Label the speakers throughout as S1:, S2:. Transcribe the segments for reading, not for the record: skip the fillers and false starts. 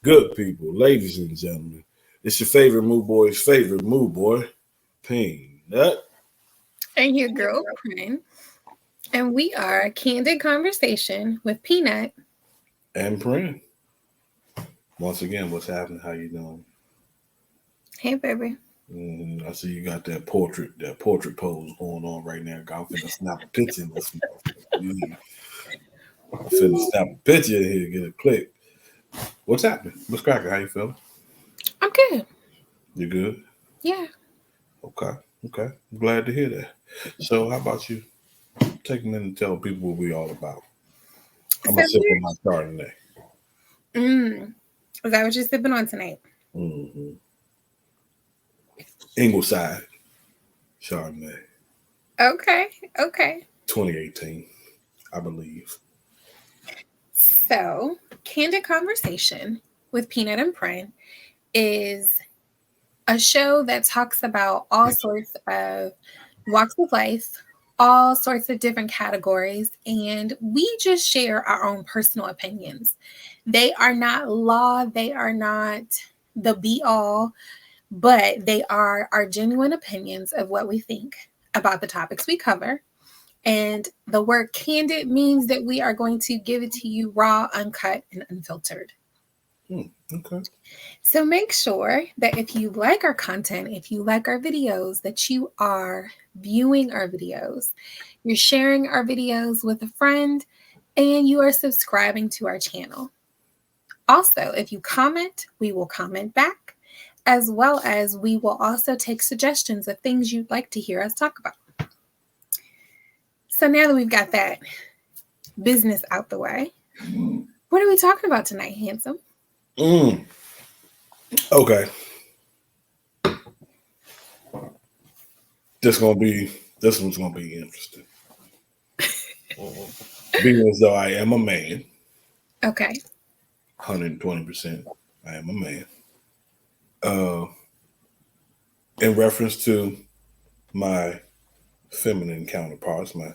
S1: Good people, ladies and gentlemen, it's your favorite MeuBoy's favorite MeuBoy Peanut
S2: And your girl, Prin. And we are Candid Conversation with Peanut.
S1: and Prin. Once again, what's happening? How you doing?
S2: Hey, baby.
S1: I see you got that portrait pose going on right now. I'm finna snap a picture in this motherfucker. I'm finna snap a picture in here, get a click. What's happening? What's cracking? How you feeling?
S2: I'm good.
S1: You good?
S2: Yeah.
S1: Okay, okay. I'm glad to hear that. So, how about you? Take a minute and tell people what we all about. I'm
S2: So
S1: gonna sip on my Chardonnay.
S2: is that what you're sipping on tonight?
S1: Mm-hmm. Ingleside Chardonnay,
S2: Okay. Okay.
S1: 2018, I believe.
S2: So, Candid Conversation with Peanut and Prin is a show that talks about all sorts of walks of life, all sorts of different categories, and we just share our own personal opinions. They are not law, they are not the be all, but they are our genuine opinions of what we think about the topics we cover. And the word candid means that we are going to give it to you raw, uncut, and unfiltered.
S1: Okay.
S2: So make sure that if you like our content, if you like our videos, that you are viewing our videos, you're sharing our videos with a friend, and you are subscribing to our channel. Also, if you comment, we will comment back, as well as we will also take suggestions of things you'd like to hear us talk about. So now that we've got that business out the way, what are we talking about tonight, handsome?
S1: Mm. Okay. This gonna be this one's gonna be interesting. Being as though I am a man,
S2: Okay.
S1: 120%, I am a man. Uh, in reference to my feminine counterparts, my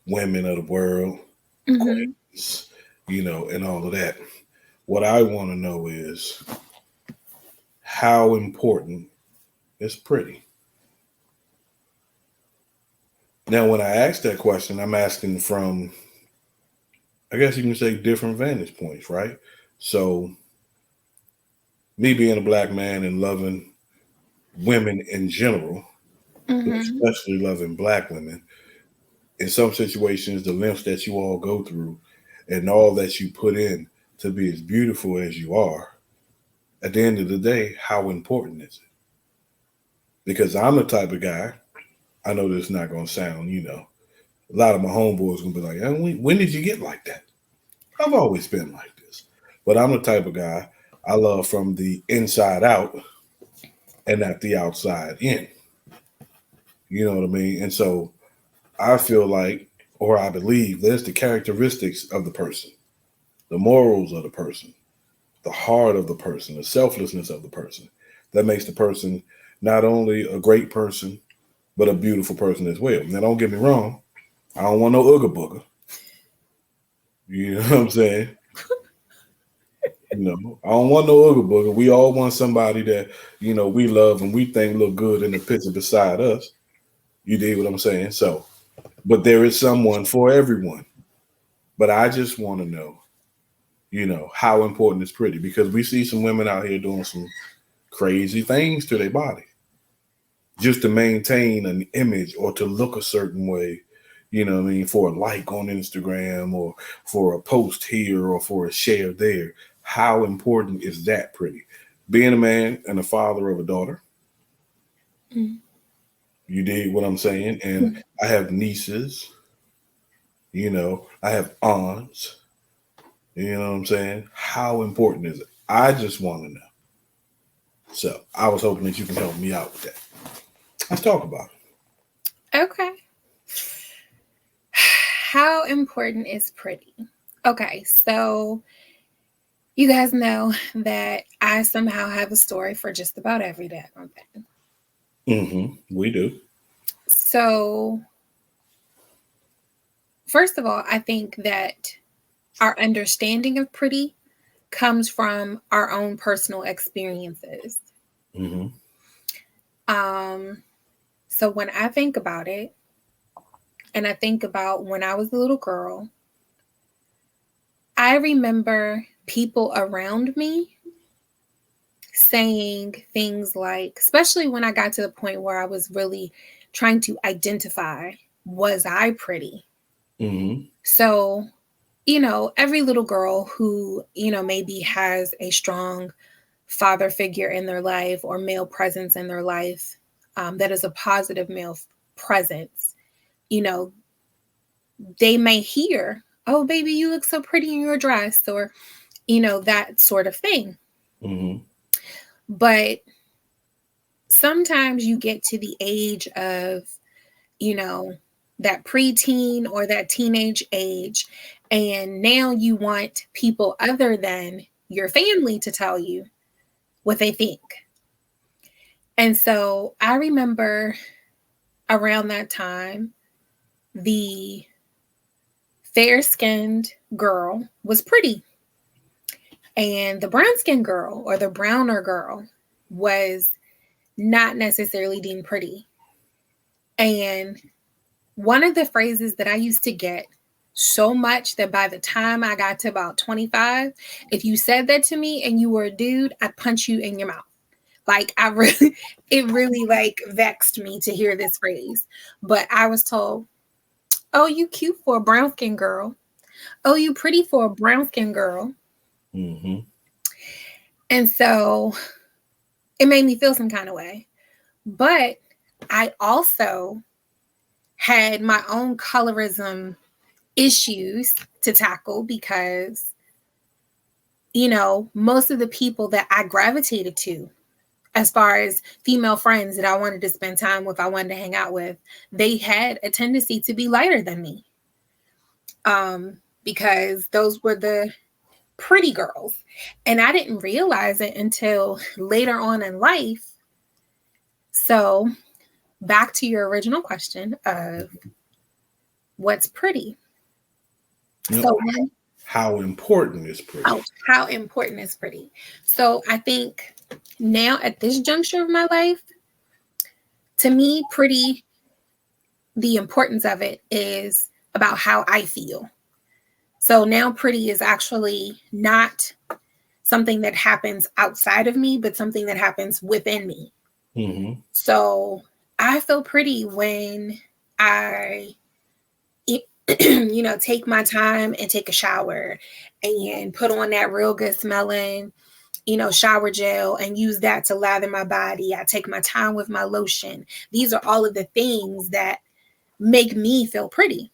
S1: women of the world,
S2: Mm-hmm.
S1: queens, and all of that. What I want to know is how important is pretty? Now, when I ask that question, I'm asking from, I guess you can say, different vantage points, right? So, me being a black man and loving women in general, but
S2: Mm-hmm.
S1: especially loving black women, in some situations, the lengths that you all go through and all that you put in to be as beautiful as you are, at the end of the day, how important is it? Because I'm the type of guy, I know this is not going to sound, a lot of my homeboys going to be like, when did you get like that? I've always been like this. But I'm the type of guy, I love from the inside out and not the outside in. You know what I mean? And so I feel like, or I believe, there's the characteristics of the person, the morals of the person, the heart of the person, the selflessness of the person that makes the person not only a great person, but a beautiful person as well. Now, don't get me wrong, I don't want no Ooga Booga. You know what I'm saying? I don't want no Ooga Booga. We all want somebody that, we love and we think look good in the picture beside us. You dig what I'm saying? So, but there is someone for everyone. But I just want to know, how important is pretty because we see some women out here doing some crazy things to their body just to maintain an image or to look a certain way, what I mean, for a like on Instagram or for a post here or for a share there. How important is that pretty? Being a man and a father of a daughter, you dig what I'm saying? And
S2: Mm-hmm.
S1: I have nieces, I have aunts, you know what I'm saying? How important is it? I just want to know. So I was hoping that you can help me out with that. Let's talk about
S2: Okay. How important is pretty? Okay, so you guys know that I somehow have a story for just about every day on that.
S1: it. We do.
S2: So, first of all, I think that our understanding of pretty comes from our own personal experiences.
S1: Mm-hmm.
S2: So when I think about it, and I think about when I was a little girl, I remember people around me saying things like, especially when I got to the point where I was really trying to identify, was I pretty?
S1: Mm-hmm.
S2: So, every little girl who, maybe has a strong father figure in their life or male presence in their life, that is a positive male presence, they may hear, oh, baby, you look so pretty in your dress, or, that sort of thing.
S1: Mm-hmm.
S2: But sometimes you get to the age of, that preteen or that teenage age, and now you want people other than your family to tell you what they think. And so I remember around that time, the fair-skinned girl was pretty, and the brown-skinned girl or the browner girl was not necessarily deemed pretty. And one of the phrases that I used to get so much that by the time I got to about 25, if you said that to me and you were a dude, I'd punch you in your mouth. Like it really like vexed me to hear this phrase. But I was told, oh, you cute for a brown skin girl. Oh, you pretty for a brown skin girl.
S1: Mm-hmm.
S2: And so it made me feel some kind of way. But I also had my own colorism issues to tackle because, most of the people that I gravitated to, as far as female friends that I wanted to spend time with, I wanted to hang out with, they had a tendency to be lighter than me. Because those were the pretty girls. And I didn't realize it until later on in life. So back to your original question of what's pretty. So
S1: how important is pretty?
S2: How important is pretty? So I think now at this juncture of my life, to me, pretty, the importance of it is about how I feel. So now pretty is actually not something that happens outside of me, but something that happens within me.
S1: Mm-hmm.
S2: So I feel pretty when I take my time and take a shower and put on that real good smelling, shower gel and use that to lather my body. I take my time with my lotion. These are all of the things that make me feel pretty.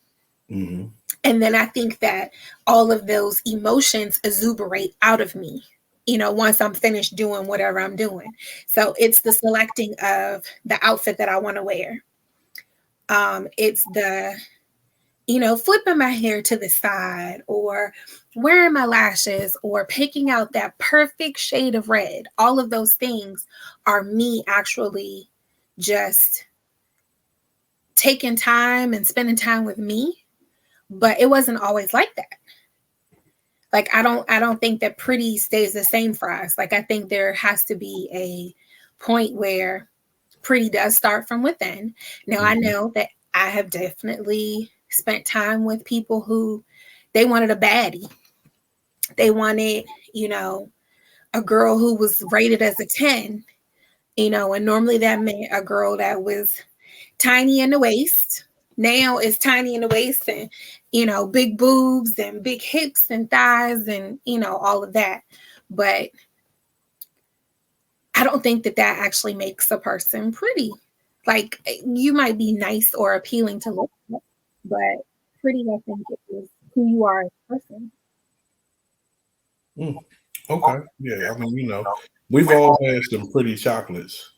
S1: Mm-hmm.
S2: And then I think that all of those emotions exuberate out of me, once I'm finished doing whatever I'm doing. So it's the selecting of the outfit that I want to wear. It's the flipping my hair to the side or wearing my lashes or picking out that perfect shade of red. All of those things are me actually just taking time and spending time with me. But it wasn't always like that. Like, I don't think that pretty stays the same for us. Like, I think there has to be a point where pretty does start from within. Now, I know that I have definitely spent time with people who they wanted a baddie. They wanted, a girl who was rated as a 10, and normally that meant a girl that was tiny in the waist. Now it's tiny in the waist and, big boobs and big hips and thighs and, all of that. But I don't think that actually makes a person pretty. Like, you might be nice or appealing to look at, but pretty, I think, is who you are as a person.
S1: Okay. Yeah. I mean, we've all had some pretty chocolates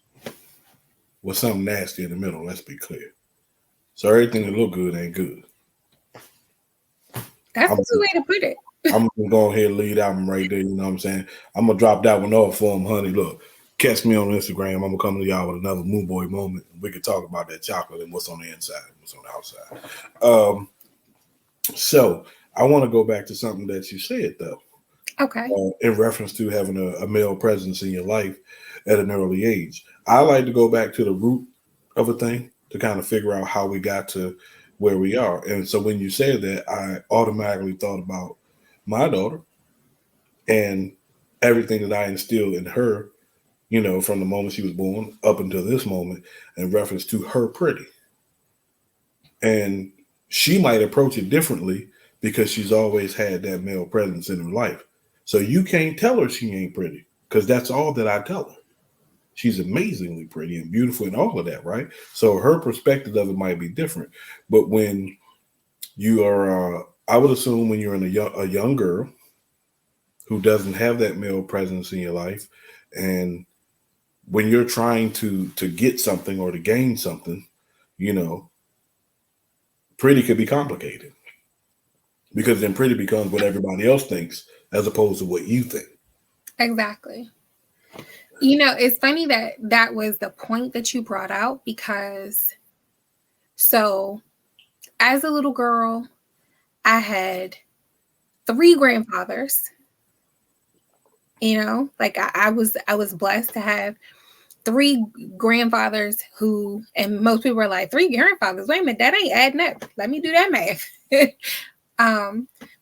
S1: with something nasty in the middle. Let's be clear. So everything that look good ain't good.
S2: That's a good way to put it.
S1: I'm gonna go ahead and lead album right there. You know what I'm saying? I'm gonna drop that one off for him, honey. Look, catch me on Instagram. I'm gonna come to y'all with another MeuBoy moment. We can talk about that chocolate and what's on the inside, what's on the outside. So I want to go back to something that you said though.
S2: Okay.
S1: in reference to having a male presence in your life at an early age. I like to go back to the root of a thing to kind of figure out how we got to where we are. And so when you said that, I automatically thought about my daughter and everything that I instilled in her, from the moment she was born up until this moment in reference to her pretty. And she might approach it differently because she's always had that male presence in her life. So you can't tell her she ain't pretty because that's all that I tell her. She's amazingly pretty and beautiful and all of that, right? So her perspective of it might be different. But when you are, I would assume when you're in a young girl who doesn't have that male presence in your life, and when you're trying to get something or to gain something, you know, pretty could be complicated because then pretty becomes what everybody else thinks as opposed to what you think.
S2: Exactly. It's funny that that was the point that you brought out because so as a little girl, I had 3 grandfathers. Like I was blessed to have 3 grandfathers who, and most people were like, 3 grandfathers. Wait a minute, that ain't adding up. Let me do that math.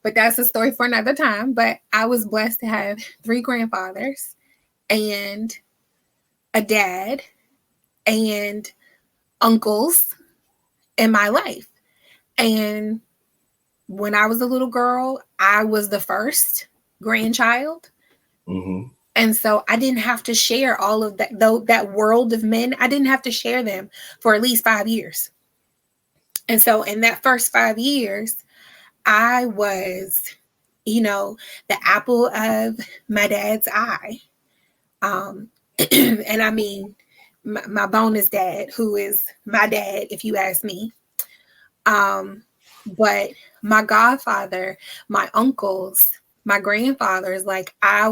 S2: But that's a story for another time. But I was blessed to have 3 grandfathers and a dad and uncles in my life. And when I was a little girl, I was the first grandchild.
S1: Mm-hmm.
S2: And so I didn't have to share all of that, though, that world of men. I didn't have to share them for at least 5 years. And so in that first 5 years, I was, the apple of my dad's eye. And I mean, my bonus dad, who is my dad, if you ask me. But my godfather, my uncles, my grandfathers, like I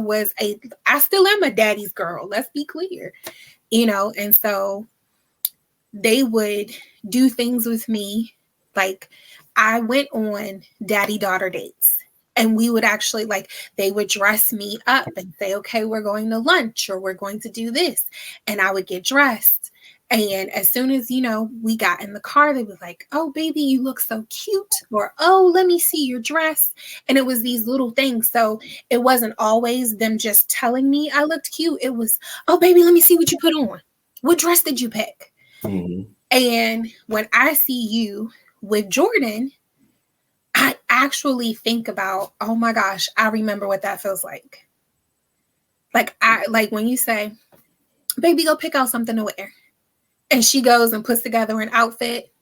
S2: still am a daddy's girl. Let's be clear, and so they would do things with me. Like I went on daddy-daughter dates. And we would actually they would dress me up and say, okay, we're going to lunch or we're going to do this. And I would get dressed. And as soon as, we got in the car, they were like, oh, baby, you look so cute. Or, oh, let me see your dress. And it was these little things. So it wasn't always them just telling me I looked cute. It was, oh, baby, let me see what you put on. What dress did you pick?
S1: Mm-hmm.
S2: And when I see you with Jordan, I actually think about, oh my gosh, I remember what that feels like. Like when you say, baby, go pick out something to wear. And she goes and puts together an outfit.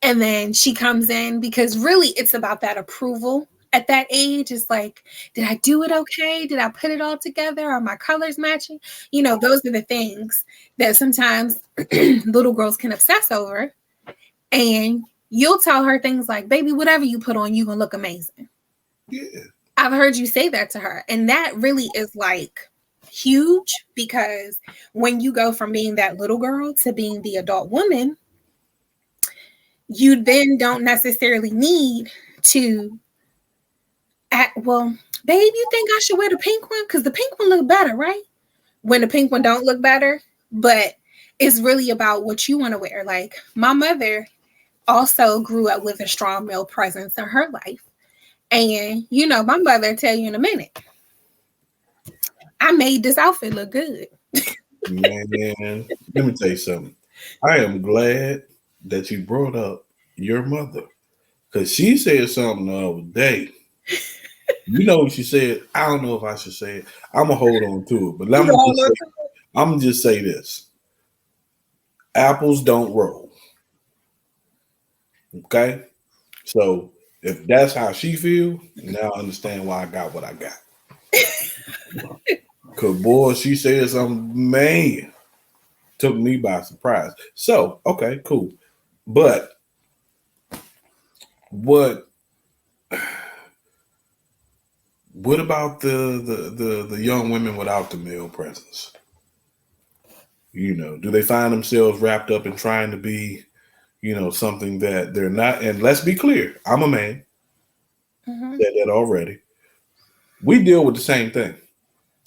S2: And then she comes in because really it's about that approval at that age. It's like, did I do it okay? Did I put it all together? Are my colors matching? Those are the things that sometimes little girls can obsess over. And you'll tell her things like, baby, whatever you put on, you're going to look amazing.
S1: Yeah.
S2: I've heard you say that to her. And that really is like huge because when you go from being that little girl to being the adult woman, you then don't necessarily need to well, babe, you think I should wear the pink one? Because the pink one look better, right? When the pink one don't look better. But it's really about what you want to wear. Like my mother also grew up with a strong male presence in her life. And, my mother tell you in a minute, I made this outfit look good.
S1: Man, let me tell you something. I am glad that you brought up your mother because she said something the other day. You know what she said? I don't know if I should say it. I'm going to hold on to it. But I'm going to just say this. Apples don't roll. Okay? So if that's how she feel, now I understand why I got what I got. Because, boy, she said something, man, took me by surprise. So, okay, cool. But what about the young women without the male presence? Do they find themselves wrapped up in trying to be, something that they're not? And let's be clear, I'm a man.
S2: Mm-hmm.
S1: Said that already. We deal with the same thing,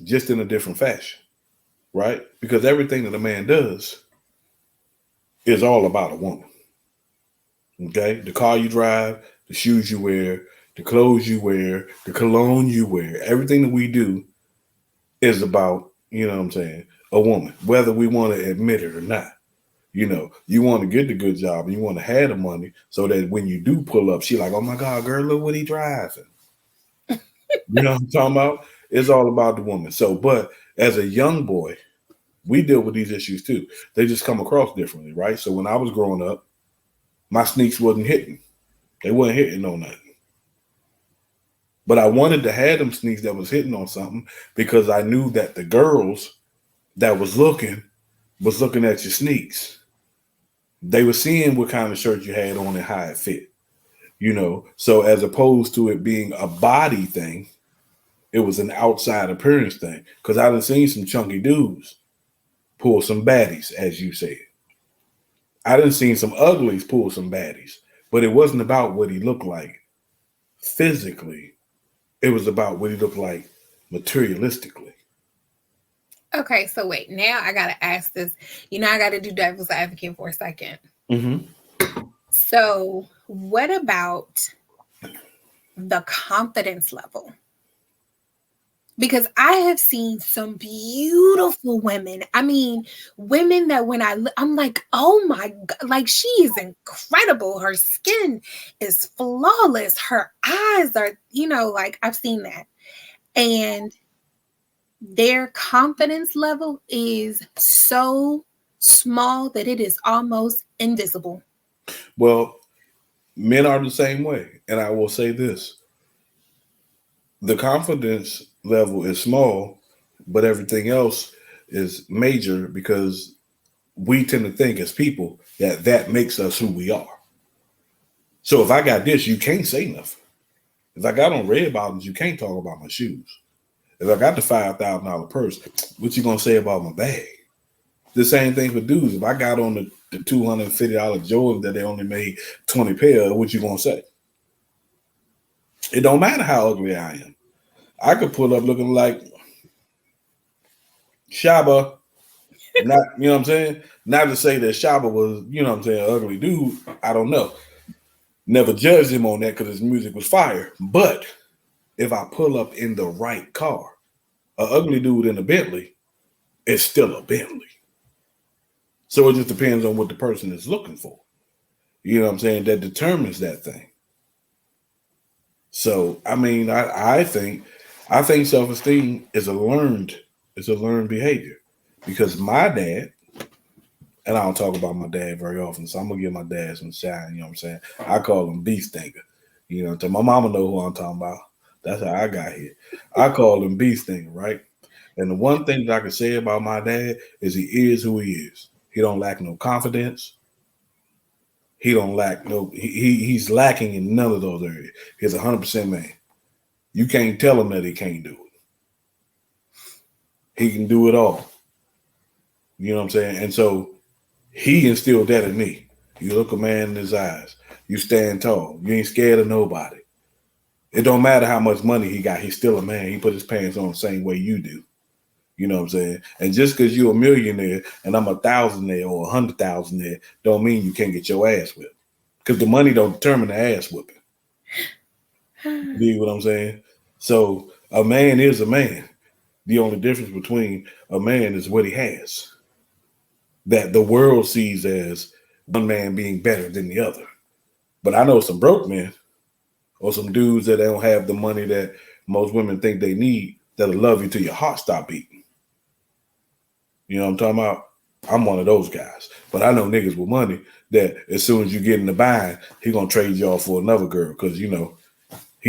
S1: just in a different fashion, right? Because everything that a man does is all about a woman. Okay, the car you drive, the shoes you wear, the clothes you wear, the cologne you wear, everything that we do is about, you know what I'm saying, a woman, whether we want to admit it or not. You know, you want to get the good job and you want to have the money so that when you do pull up, she like, oh my God, girl, look what he driving. You know what I'm talking about? It's all about the woman. So, but as a young boy, we deal with these issues too. They just come across differently, right? So when I was growing up, my sneaks wasn't hitting. They wasn't hitting on nothing. But I wanted to have them sneaks that was hitting on something because I knew that the girls that was looking at your sneaks. They were seeing what kind of shirt you had on and how it fit. You know, so as opposed to it being a body thing, it was an outside appearance thing. Because I done seen some chunky dudes pull some baddies, as you said. I done seen some uglies pull some baddies, but it wasn't about what he looked like physically. It was about what he looked like materialistically.
S2: Okay, so wait, now I gotta ask this. I gotta do devil's advocate for a second.
S1: Mm-hmm.
S2: So, what about the confidence level? Because I have seen some beautiful women. I mean, women that when I'm like, oh my God, like she is incredible. Her skin is flawless. Her eyes are, like I've seen that. And their confidence level is so small that it is almost invisible.
S1: Well, men are the same way. And I will say this, the confidence level is small, but everything else is major because we tend to think as people that that makes us who we are. So if I got this, you can't say nothing. If I got on red bottoms, you can't talk about my shoes. If I got the $5,000 purse, what you gonna say about my bag? The same thing for dudes. If I got on the $250 Jordan that they only made 20 pair, what you gonna say? It don't matter how ugly I am. I could pull up looking like Shaba. Not, you know what I'm saying? Not to say that Shaba was, you know what I'm saying, an ugly dude. I don't know. Never judged him on that because his music was fire. But if I pull up in the right car, an ugly dude in a Bentley is still a Bentley. So it just depends on what the person is looking for. You know what I'm saying? That determines that thing. So I mean, I think self-esteem is a learned behavior. Because my dad, and I don't talk about my dad very often, so I'm gonna give my dad some shine, you know what I'm saying? I call him Beef Stinker. You know, my mama know who I'm talking about. That's how I got here. I call him Beef Stinker, right? And the one thing that I can say about my dad is he is who he is. He don't lack no confidence. He don't lack no. He's lacking in none of those areas. He's 100% man. You can't tell him that he can't do it. He can do it all. You know what I'm saying? And so he instilled that in me. You look a man in his eyes. You stand tall. You ain't scared of nobody. It don't matter how much money he got. He's still a man. He put his pants on the same way you do. You know what I'm saying? And just because you're a millionaire and I'm a thousandaire or 100,000 don't mean you can't get your ass whipped. Because the money don't determine the ass whipping. You know what I'm saying? So a man is a man. The only difference between a man is what he has. That the world sees as one man being better than the other. But I know some broke men or some dudes that don't have the money that most women think they need that'll love you till your heart stop beating. You know what I'm talking about? I'm one of those guys. But I know niggas with money that as soon as you get in the bind, he gonna trade you off for another girl because he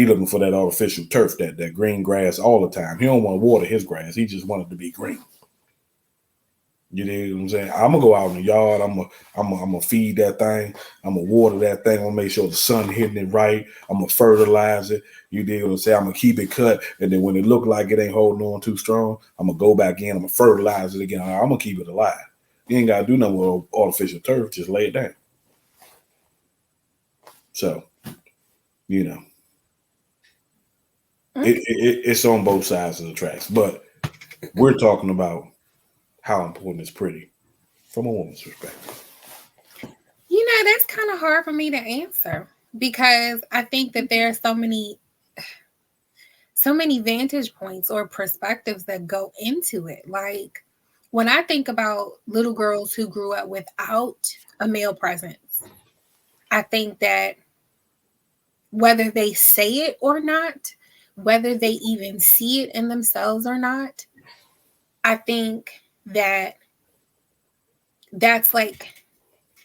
S1: looking for that artificial turf, that green grass all the time. He don't want to water his grass. He just want it to be green. You know what I'm saying? I'm gonna go out in the yard. I'm gonna feed that thing. I'm gonna water that thing. I'm gonna make sure the sun hitting it right. I'm gonna fertilize it. You know what I'm saying? I'm gonna keep it cut, and then when it look like it ain't holding on too strong, I'm gonna go back in. I'm gonna fertilize it again. I'm gonna keep it alive. You ain't gotta do nothing with artificial turf. Just lay it down. So, you know.
S2: Okay.
S1: It's on both sides of the tracks, but we're talking about how important is pretty from a woman's perspective.
S2: That's kind of hard for me to answer because I think that there are so many vantage points or perspectives that go into it. Like when I think about little girls who grew up without a male presence, I think that whether they say it or not, whether they even see it in themselves or not, I think that that's like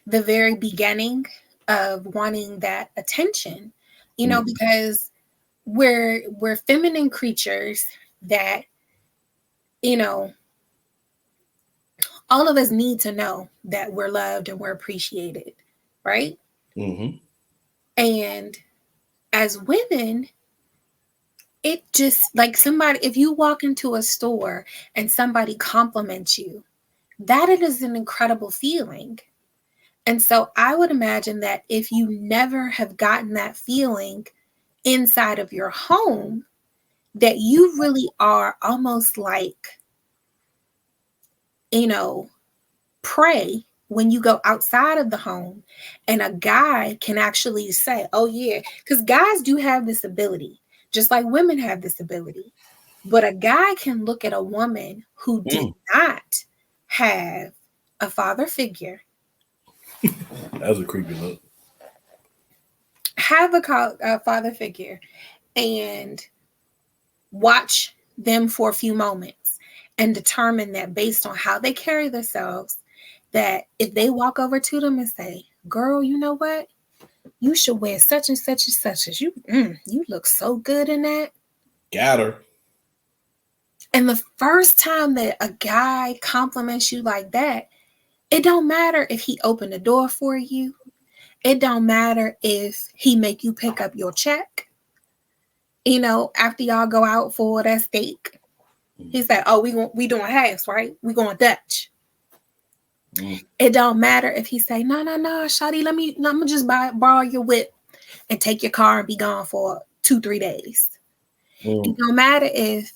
S2: the very beginning of wanting that attention, because we're feminine creatures that, you know, all of us need to know that we're loved and we're appreciated, right?
S1: Mm-hmm.
S2: And as women, it just like somebody, if you walk into a store and somebody compliments you, that is an incredible feeling. And so I would imagine that if you never have gotten that feeling inside of your home, that you really are almost like, prey when you go outside of the home and a guy can actually say, oh yeah, because guys do have this ability, just like women have this ability. But a guy can look at a woman who did not have a father figure,
S1: That's a creepy look.
S2: have a father figure, and watch them for a few moments and determine that based on how they carry themselves, that if they walk over to them and say, girl, you know what? You should wear such and such and such as you look so good in that.
S1: Got her.
S2: And the first time that a guy compliments you like that, it don't matter if he opened the door for you. It don't matter if he make you pick up your check. After y'all go out for that steak, he said, "Oh, we doing halves, right? We going Dutch." It don't matter if he say, "No, shawty, let me just borrow your whip and take your car and be gone for 2-3 days." It don't matter if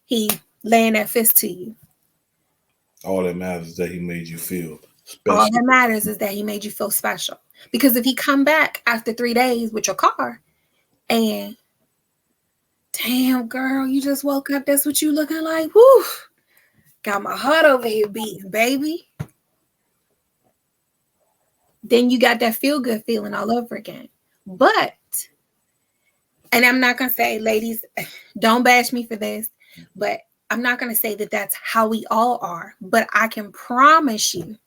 S2: he laying that fist to you.
S1: All that matters is that he made you feel special.
S2: All that matters is that he made you feel special. Because if he come back after 3 days with your car and, damn girl, you just woke up, that's what you looking like, whoo, got my heart over here beating, baby. Then you got that feel good feeling all over again. But, and I'm not going to say, ladies, don't bash me for this, but I'm not going to say that that's how we all are. But I can promise you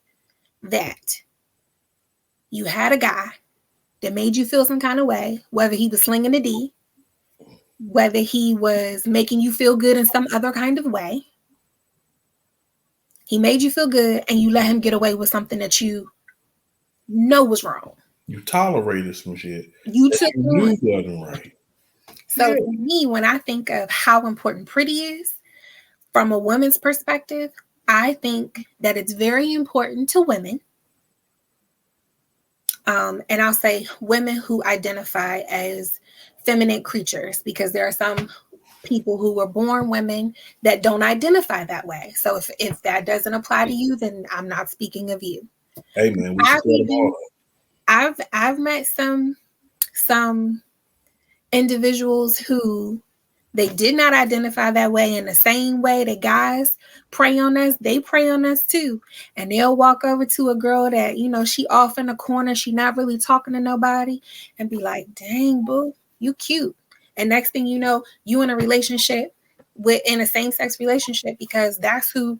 S2: that you had a guy that made you feel some kind of way, whether he was slinging a D, whether he was making you feel good in some other kind of way. He made you feel good and you let him get away with something that you know was wrong.
S1: You tolerated some shit.
S2: You took
S1: you wasn't right.
S2: So to me, when I think of how important pretty is from a woman's perspective, I think that it's very important to women. And I'll say women who identify as feminine creatures, because there are some people who were born women that don't identify that way. So if that doesn't apply to you, then I'm not speaking of you.
S1: Hey man,
S2: I've met some individuals who they did not identify that way, in the same way that guys prey on us, they prey on us too. And they'll walk over to a girl that, she off in a corner, she not really talking to nobody, and be like, dang, boo, you cute. And next thing you know, you in a relationship in a same-sex relationship because that's who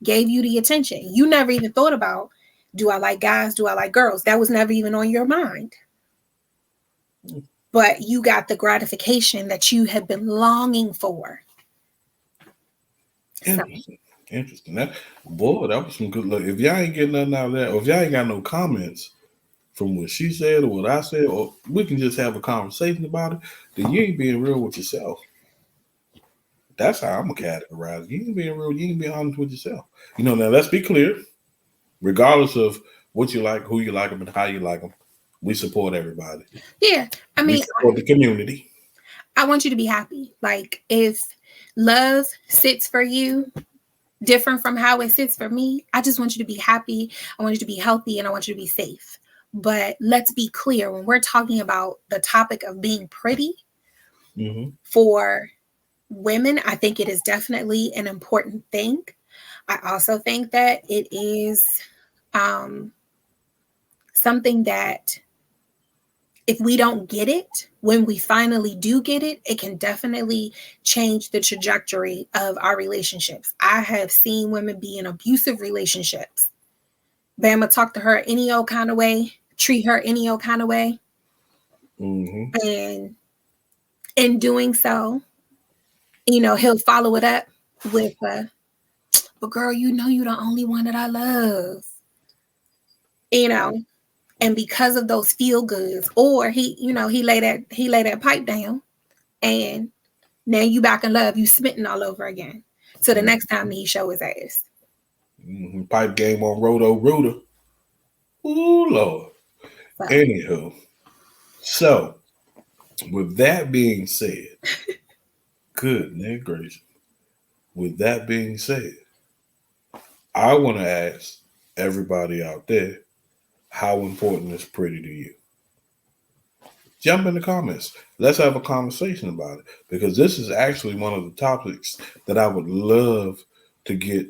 S2: gave you the attention. You never even thought about, do I like guys? Do I like girls? That was never even on your mind. But you got the gratification that you have been longing for.
S1: Interesting. That was some good luck. If y'all ain't getting nothing out of that, or if y'all ain't got no comments from what she said or what I said, or we can just have a conversation about it, then you ain't being real with yourself. That's how I'm gonna categorize it. You ain't being real, you ain't being honest with yourself. Now let's be clear. Regardless of what you like, who you like them, and how you like them, we support everybody.
S2: Yeah, I mean,
S1: we support the community.
S2: I want you to be happy. Like, if love sits for you different from how it sits for me, I just want you to be happy. I want you to be healthy, and I want you to be safe. But let's be clear, when we're talking about the topic of being pretty, for women, I think it is definitely an important thing. I also think that it is something that if we don't get it, when we finally do get it, it can definitely change the trajectory of our relationships. I have seen women be in abusive relationships. Bama talk to her any old kind of way, treat her any old kind of way. And in doing so, he'll follow it up with, but girl, you know you're the only one that I love. And because of those feel goods, or he lay that pipe down, and now you back in love, you smitten all over again. So the next time he show his ass.
S1: Pipe game on Roto Rooter. Ooh, Lord. So. Anywho, so with that being said, goodness gracious. With that being said, I want to ask everybody out there, how important is pretty to you? Jump in the comments. Let's have a conversation about it, because this is actually one of the topics that I would love to get,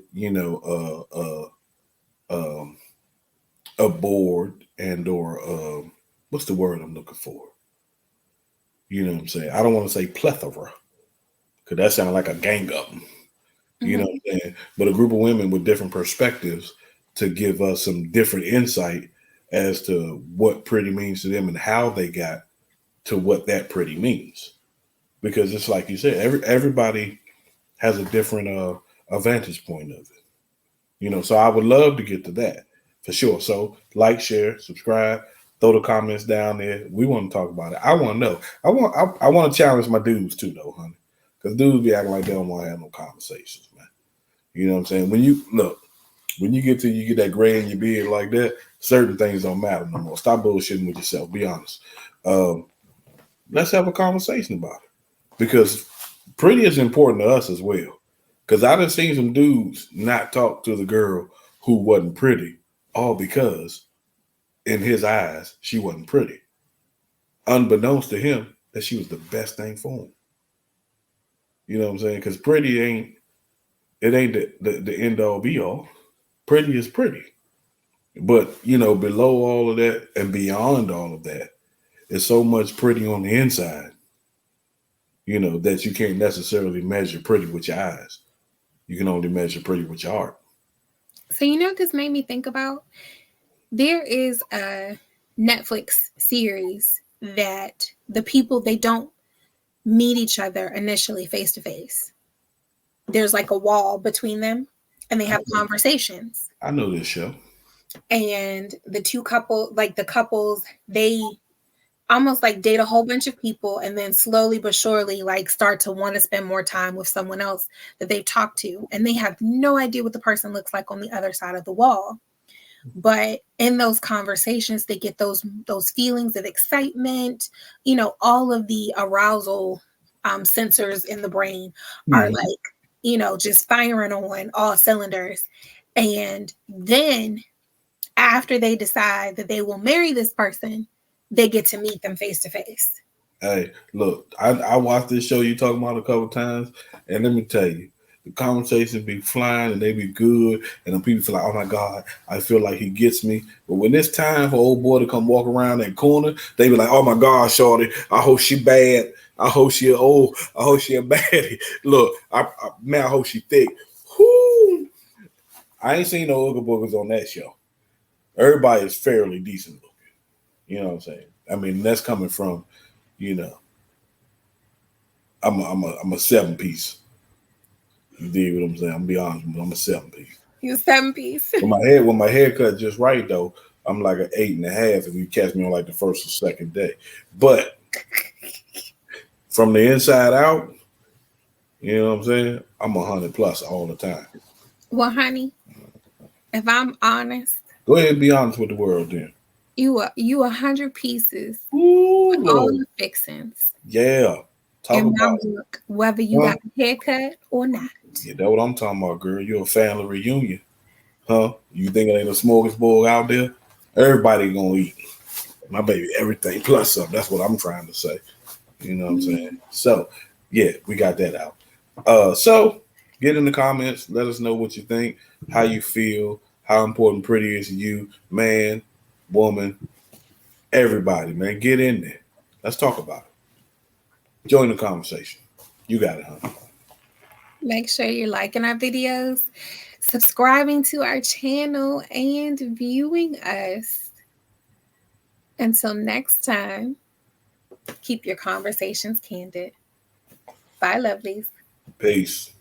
S1: a board and or what's the word I'm looking for? You know what I'm saying? I don't want to say plethora, because that sounds like a gang up. You know what I'm saying? But a group of women with different perspectives to give us some different insight as to what pretty means to them and how they got to what that pretty means. Because it's like you said, everybody has a different vantage point of it. So I would love to get to that for sure. So like, share, subscribe, throw the comments down there. We want to talk about it. I want to know. I want to challenge my dudes too, though, honey. Because dudes be acting like they don't want to have no conversations, man. You know what I'm saying? When you get that gray in your beard like that, certain things don't matter no more. Stop bullshitting with yourself. Be honest. Let's have a conversation about it, because pretty is important to us as well. Because I done seen some dudes not talk to the girl who wasn't pretty, all because in his eyes she wasn't pretty, unbeknownst to him that she was the best thing for him. You know what I'm saying? Because pretty ain't the end all be all. Pretty is pretty. But, below all of that and beyond all of that, is so much pretty on the inside, that you can't necessarily measure pretty with your eyes. You can only measure pretty with your heart.
S2: So, this made me think about, there is a Netflix series that the people, they don't meet each other initially face to face. There's like a wall between them, and they have conversations.
S1: I know this show.
S2: And the couples, they almost like date a whole bunch of people, and then slowly but surely like start to want to spend more time with someone else that they've talked to, and they have no idea what the person looks like on the other side of the wall. But in those conversations, they get those feelings of excitement. All of the arousal sensors in the brain are like, just firing on all cylinders. And then after they decide that they will marry this person, they get to meet them face to face.
S1: Hey, look, I watched this show you talking about a couple times, and let me tell you, the conversations be flying and they be good, and then people feel like, oh my God, I feel like he gets me. But when it's time for old boy to come walk around that corner, they be like, oh my God, shorty, I hope she bad. I hope she old. I hope she a baddie. Look, I hope she thick. Whoo! I ain't seen no Ooga Boogers on that show. Everybody is fairly decent looking. You know what I'm saying? I mean, that's coming from, I'm a 7-piece. You dig what I'm saying? I'm gonna be honest with you, I'm a 7-piece.
S2: You 7-piece.
S1: When my haircut just right though, I'm like an 8.5 if you catch me on like the first or second day. But from the inside out, you know what I'm saying? I'm 100+ all the time.
S2: Well, honey, if I'm honest,
S1: go ahead and be honest with the world then.
S2: You 100 pieces.
S1: Ooh,
S2: with all the fixings.
S1: Yeah. Talk
S2: in my
S1: about it.
S2: book, whether you
S1: Huh?
S2: got a haircut or not.
S1: Yeah, that's what I'm talking about, girl. You're a family reunion. Huh? You think it ain't a smorgasbord out there? Everybody gonna eat. My baby, everything plus something. That's what I'm trying to say. You know what I'm saying? So, yeah, we got that out. So get in the comments. Let us know what you think, how you feel, how important Pretty is to you, man, woman, everybody, man. Get in there. Let's talk about it. Join the conversation. You got it, huh?
S2: Make sure you're liking our videos, subscribing to our channel, and viewing us. Until next time, keep your conversations candid. Bye, lovelies.
S1: Peace.